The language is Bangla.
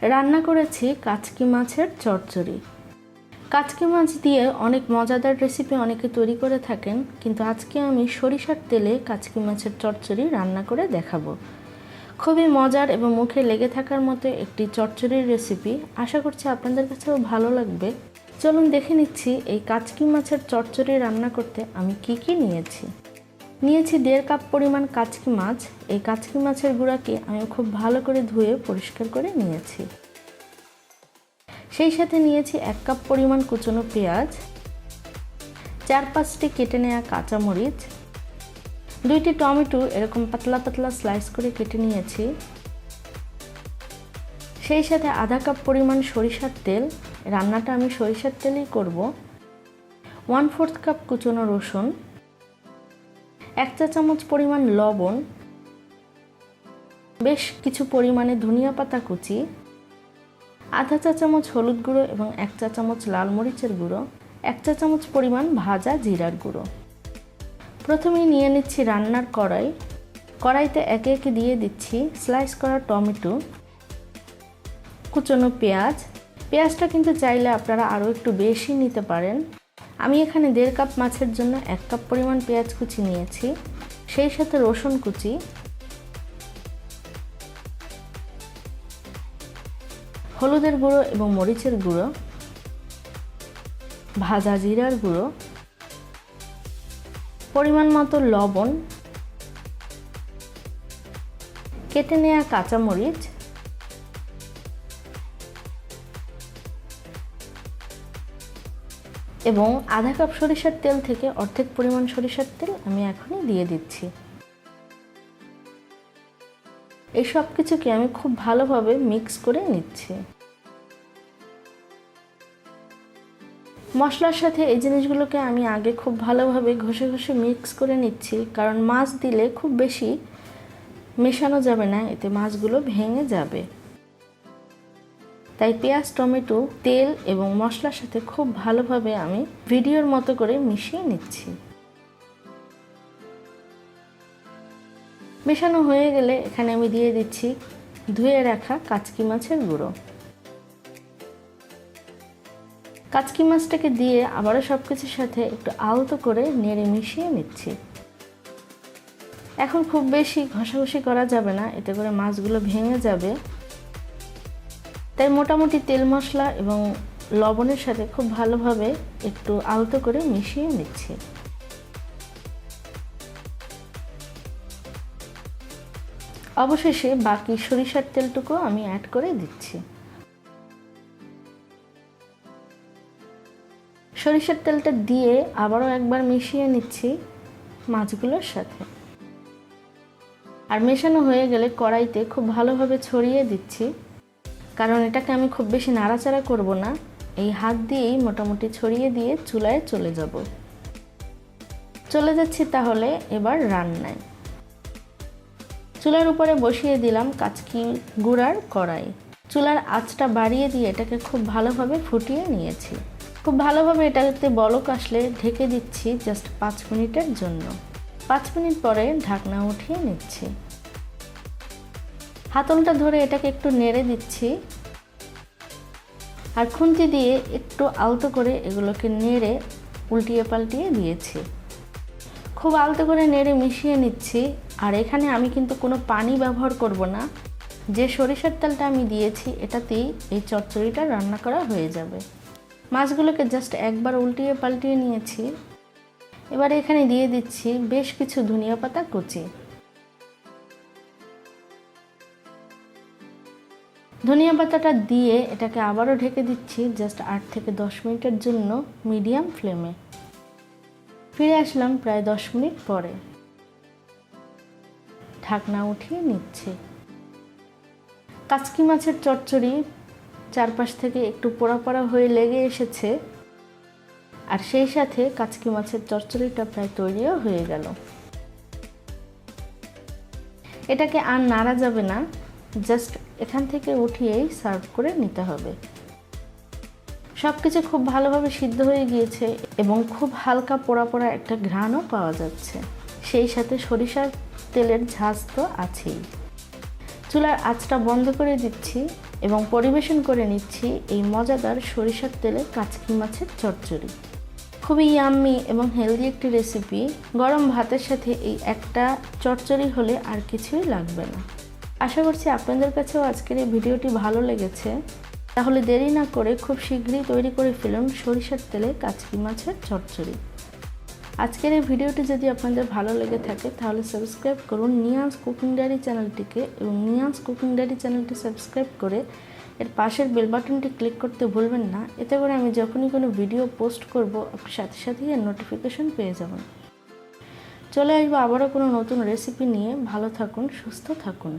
রান্না করেছি কাচকি মাছের চচ্চড়ি। কাচকি মাছ দিয়ে অনেক মজাদার রেসিপি অনেকে তৈরি করে থাকেন, কিন্তু আজকে আমি সরিষার তেলে কাচকি মাছের চচ্চড়ি রান্না করে দেখাবো। খুবই মজার এবং মুখে লেগে থাকার মতো একটি চচ্চড়ির রেসিপি। আশা করছি আপনাদের কাছেও ভালো লাগবে। চলুন দেখে নিচ্ছি এই কাচকি মাছের চচ্চড়ি রান্না করতে আমি কি নিয়েছি। নিয়েছি 1.5 কাপ পরিমাণ কাচকি মাছ। এই কাচকি মাছের গুঁড়াকে আমি খুব ভালো করে ধুয়ে পরিষ্কার করে নিয়েছি। সেই সাথে নিয়েছি 1 কাপ পরিমাণ কুচনো পেঁয়াজ, 4-5টি কেটে নেওয়া কাঁচামরিচ, 2টি টমেটো এরকম পাতলা পাতলা স্লাইস করে কেটে নিয়েছি। সেই সাথে আধা কাপ পরিমাণ সরিষার তেল, রান্নাটা আমি সরিষার তেলেই করব। 1/4 কাপ কুচনো রসুন, 1 চা চামচ পরিমাণ লবণ, বেশ কিছু পরিমাণে ধনিয়া পাতা কুচি, আধা চা চামচ হলুদ গুঁড়ো এবং 1 চা চামচ লাল মরিচের গুঁড়ো, 1 চা চামচ পরিমাণ ভাজা জিরার গুঁড়ো। প্রথমেই নিয়ে নিচ্ছি রান্নার কড়াই। কড়াইতে একে একে দিয়ে দিচ্ছি স্লাইস করা টমেটো, কুচনো পেঁয়াজ। পেঁয়াজটা কিন্তু চাইলে আপনারা আরও একটু বেশি নিতে পারেন। আমি এখানে 1.5 কাপ মাছের জন্য 1 কাপ পরিমাণ পেঁয়াজ কুচি নিয়েছি। সেই সাথে রসুন কুচি, হলুদের গুঁড়ো এবং মরিচের গুঁড়ো, ভাজা জিরার গুঁড়ো, পরিমাণ মতো লবণ, কেটে নেওয়া কাঁচামরিচ, এবং আধা কাপ সরিষার তেল থেকে অর্ধেক পরিমাণ সরিষার তেল আমি এখনই দিয়ে দিচ্ছি। এই সব কিছুকে আমি খুব ভালোভাবে মিক্স করে নিচ্ছি। মশলার সাথে এই জিনিসগুলোকে আমি আগে খুব ভালোভাবে ঘষে ঘষে মিক্স করে নিচ্ছি, কারণ মাছ দিলে খুব বেশি মেশানো যাবে না, এতে মাছগুলো ভেঙে যাবে। তাই পেঁয়াজ, টমেটো, তেল এবং মশলার সাথে খুব ভালোভাবে আমি ভিডিওর মতো করে মিশিয়ে নিচ্ছি। মেশানো হয়ে গেলে এখানে আমি দিয়ে দিচ্ছি ধুয়ে রাখা কাচকি মাছের গুঁড়ো। কাচকি মাছটাকে দিয়ে আবারও সব কিছুর সাথে একটু আলতো করে নেড়ে মিশিয়ে নিচ্ছি। এখন খুব বেশি ঘষাঘষি করা যাবে না, এতে করে মাছগুলো ভেঙে যাবে। তাই মোটামুটি তেল, মশলা এবং লবণের সাথে খুব ভালোভাবে একটু আলতো করে মিশিয়ে নিচ্ছি। অবশেষে বাকি সরিষার তেলটুকু আমি অ্যাড করে দিচ্ছি। সরিষার তেলটা দিয়ে আবারও একবার মিশিয়ে নিচ্ছি মাছগুলোর সাথে। আর মেশানো হয়ে গেলে কড়াইতে খুব ভালোভাবে ছড়িয়ে দিচ্ছি, কারণ এটাকে আমি খুব বেশি নাড়াচাড়া করব না। এই হাত দিয়েই মোটামুটি ছড়িয়ে দিয়ে চুলায় চলে যাচ্ছি তাহলে এবার রান্নায়। চুলার উপরে বসিয়ে দিলাম কাচকি গুঁড়ার কড়াই। চুলার আঁচটা বাড়িয়ে দিয়ে এটাকে খুব ভালোভাবে ফুটিয়ে নিয়েছি। খুব ভালোভাবে এটাতে বলক আসলে ঢেকে দিচ্ছি জাস্ট 5 মিনিটের জন্য। 5 মিনিট পরে ঢাকনা উঠিয়ে নিচ্ছি। হাতলটা ধরে এটাকে একটু নেড়ে দিচ্ছি, আর খুন্তি দিয়ে একটু আলতো করে এগুলোকে নেড়ে উল্টিয়ে পাল্টিয়ে দিয়েছি। খুব আলতো করে নেড়ে মিশিয়ে নিচ্ছি। আর এখানে আমি কিন্তু কোনো পানি ব্যবহার করব না। যে সরিষার তেলটা আমি দিয়েছি এটাতেই এই চচ্চড়িটা রান্না করা হয়ে যাবে। মাছগুলোকে জাস্ট একবার উল্টিয়ে পাল্টিয়ে নিয়েছি। এবার এখানে দিয়ে দিচ্ছি বেশ কিছু ধনিয়া পাতা কুচি। ধনিয়া পাতাটা দিয়ে এটাকে আবারও ঢেকে দিচ্ছি জাস্ট 8 থেকে 10 মিনিটের জন্য মিডিয়াম ফ্লেমে। ফিরে আসলাম প্রায় 10 মিনিট পরে। ঢাকনা উঠিয়ে নিচ্ছি। কাচকি মাছের চচ্চড়ি চারপাশ থেকে একটু পোড়া পোড়া হয়ে লেগে এসেছে, আর সেই সাথে কাচকি মাছের চচ্চড়িটা প্রায় তৈরিও হয়ে গেল। এটাকে আর নাড়া যাবে না, জাস্ট এখান থেকে উঠিয়েই সার্ভ করে নিতে হবে। সব কিছু খুব ভালোভাবে সিদ্ধ হয়ে গিয়েছে এবং খুব হালকা পোড়া পোড়া একটা ঘ্রাণও পাওয়া যাচ্ছে। সেই সাথে সরিষার তেলের ঝাঁজ তো আছেই। চুলার আঁচটা বন্ধ করে দিচ্ছি এবং পরিবেশন করে নিচ্ছি এই মজাদার সরিষার তেলে কাচকি মাছের চচ্চড়ি। খুবই ইয়াম্মি এবং হেলদি একটি রেসিপি। গরম ভাতের সাথে এই একটা চচ্চড়ি হলে আর কিছুই লাগবে না। আশা করছি আপনাদের কাছেও আজকের এই ভিডিওটি ভালো লেগেছে। তাহলে দেরি না করে খুব শীঘ্রই তৈরি করে ফেলুন সরিষার তেলে কাচকি মাছের চচ্চড়ি। আজকের এই ভিডিওটি যদি আপনাদের ভালো লেগে থাকে তাহলে সাবস্ক্রাইব করুন নিয়ান্স কুকিং ডায়েরি চ্যানেলটিকে, এবং নিয়ান্স কুকিং ডায়েরি চ্যানেলটি সাবস্ক্রাইব করে এর পাশের বেল বাটনটি ক্লিক করতে ভুলবেন না। এতে করে আমি যখনই কোনো ভিডিও পোস্ট করব আপনি সাথে সাথেই এর নোটিফিকেশন পেয়ে যাবেন। চলে আসবো আবারও কোনো নতুন রেসিপি নিয়ে। ভালো থাকুন, সুস্থ থাকুন।